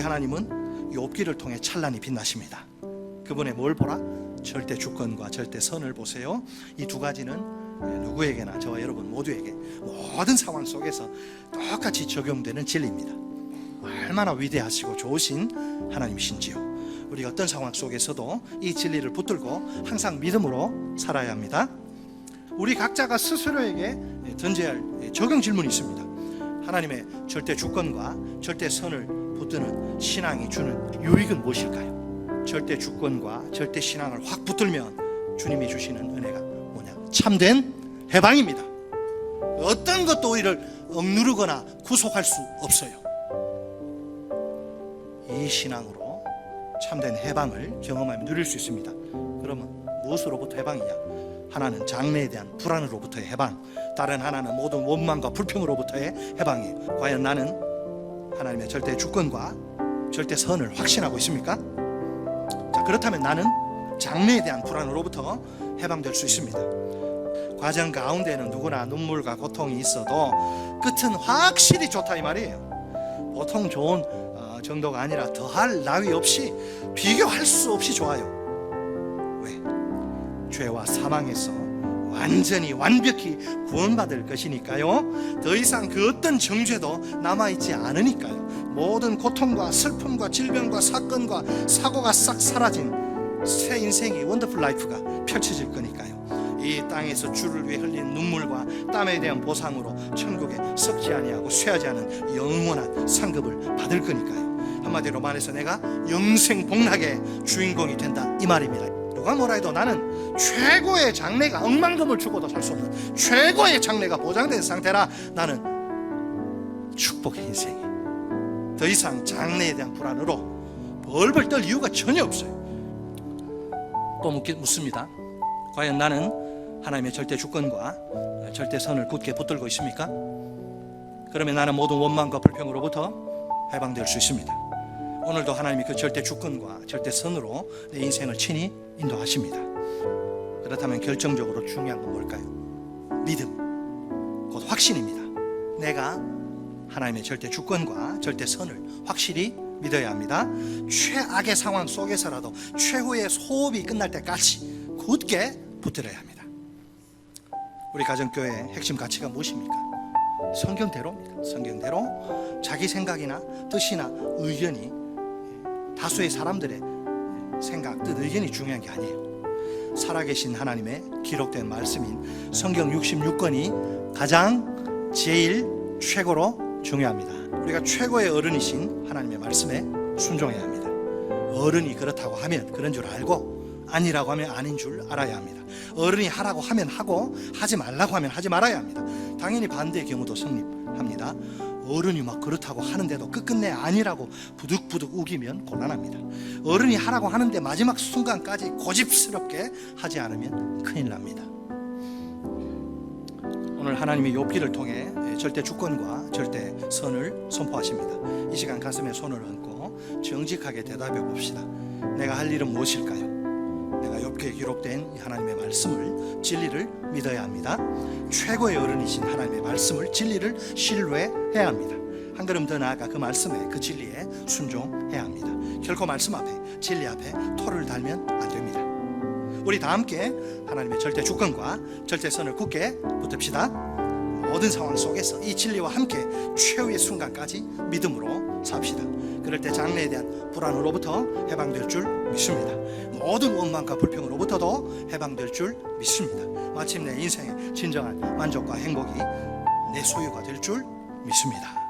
하나님은 욥기를 통해 찬란히 빛나십니다. 그분의 뭘 보라? 절대 주권과 절대 선을 보세요. 이 두 가지는 누구에게나 저와 여러분 모두에게 모든 상황 속에서 똑같이 적용되는 진리입니다. 얼마나 위대하시고 좋으신 하나님이신지요. 우리가 어떤 상황 속에서도 이 진리를 붙들고 항상 믿음으로 살아야 합니다. 우리 각자가 스스로에게 던져야 할 적용 질문이 있습니다. 하나님의 절대 주권과 절대 선을 붙드는 신앙이 주는 유익은 무엇일까요? 절대 주권과 절대 신앙을 확 붙들면 주님이 주시는 은혜가 뭐냐? 참된 해방입니다. 어떤 것도 우리를 억누르거나 구속할 수 없어요. 이 신앙으로 참된 해방을 경험하며 누릴 수 있습니다. 그러면 무엇으로부터 해방이냐? 하나는 장래에 대한 불안으로부터의 해방, 다른 하나는 모든 원망과 불평으로부터의 해방이에요. 과연 나는 하나님의 절대 주권과 절대 선을 확신하고 있습니까? 자, 그렇다면 나는 장래에 대한 불안으로부터 해방될 수 있습니다. 과정 가운데는 누구나 눈물과 고통이 있어도 끝은 확실히 좋다 이 말이에요. 보통 좋은 정도가 아니라 더할 나위 없이 비교할 수 없이 좋아요. 왜? 죄와 사망에서 완전히 완벽히 구원받을 것이니까요. 더 이상 그 어떤 정죄도 남아있지 않으니까요. 모든 고통과 슬픔과 질병과 사건과 사고가 싹 사라진 새 인생이 원더풀 라이프가 펼쳐질 거니까요. 이 땅에서 주를 위해 흘린 눈물과 땀에 대한 보상으로 천국에 썩지 아니하고 쇠하지 않은 영원한 상급을 받을 거니까요. 한마디로 말해서 내가 영생 복락의 주인공이 된다 이 말입니다. 누가 뭐라 해도 나는 최고의 장래가 억만금을 주고도 살 수 없는 최고의 장래가 보장된 상태라 나는 축복의 인생이 더 이상 장래에 대한 불안으로 벌벌 떨 이유가 전혀 없어요. 또 묻습니다. 과연 나는 하나님의 절대 주권과 절대 선을 굳게 붙들고 있습니까? 그러면 나는 모든 원망과 불평으로부터 해방될 수 있습니다. 오늘도 하나님이 그 절대 주권과 절대 선으로 내 인생을 친히 인도하십니다. 그렇다면 결정적으로 중요한 건 뭘까요? 믿음, 곧 확신입니다. 내가 하나님의 절대 주권과 절대 선을 확실히 믿어야 합니다. 최악의 상황 속에서라도 최후의 소업이 끝날 때까지 굳게 붙들어야 합니다. 우리 가정교회의 핵심 가치가 무엇입니까? 성경대로입니다. 성경대로 자기 생각이나 뜻이나 의견이 다수의 사람들의 생각, 뜻, 의견이 중요한 게 아니에요. 살아계신 하나님의 기록된 말씀인 성경 66권이 가장 제일 최고로 중요합니다. 우리가 최고의 어른이신 하나님의 말씀에 순종해야 합니다. 어른이 그렇다고 하면 그런 줄 알고 아니라고 하면 아닌 줄 알아야 합니다. 어른이 하라고 하면 하고 하지 말라고 하면 하지 말아야 합니다. 당연히 반대의 경우도 성립합니다. 어른이 막 그렇다고 하는데도 끝끝내 아니라고 부득부득 우기면 곤란합니다. 어른이 하라고 하는데 마지막 순간까지 고집스럽게 하지 않으면 큰일 납니다. 오늘 하나님이 욥기를 통해 절대 주권과 절대 선을 선포하십니다. 이 시간 가슴에 손을 얹고 정직하게 대답해 봅시다. 내가 할 일은 무엇일까요? 내가 욥기에 기록된 하나님의 말씀을, 진리를 믿어야 합니다. 최고의 어른이신 하나님의 말씀을, 진리를 신뢰해야 합니다. 한 걸음 더 나아가 그 말씀에, 그 진리에 순종해야 합니다. 결코 말씀 앞에, 진리 앞에 토를 달면 안 됩니다. 우리 다 함께 하나님의 절대 주권과 절대 선을 굳게 붙듭시다. 모든 상황 속에서 이 진리와 함께 최후의 순간까지 믿음으로 삽시다. 그럴 때 장래에 대한 불안으로부터 해방될 줄 믿습니다. 모든 원망과 불평으로부터도 해방될 줄 믿습니다. 마침내 인생의 진정한 만족과 행복이 내 소유가 될 줄 믿습니다.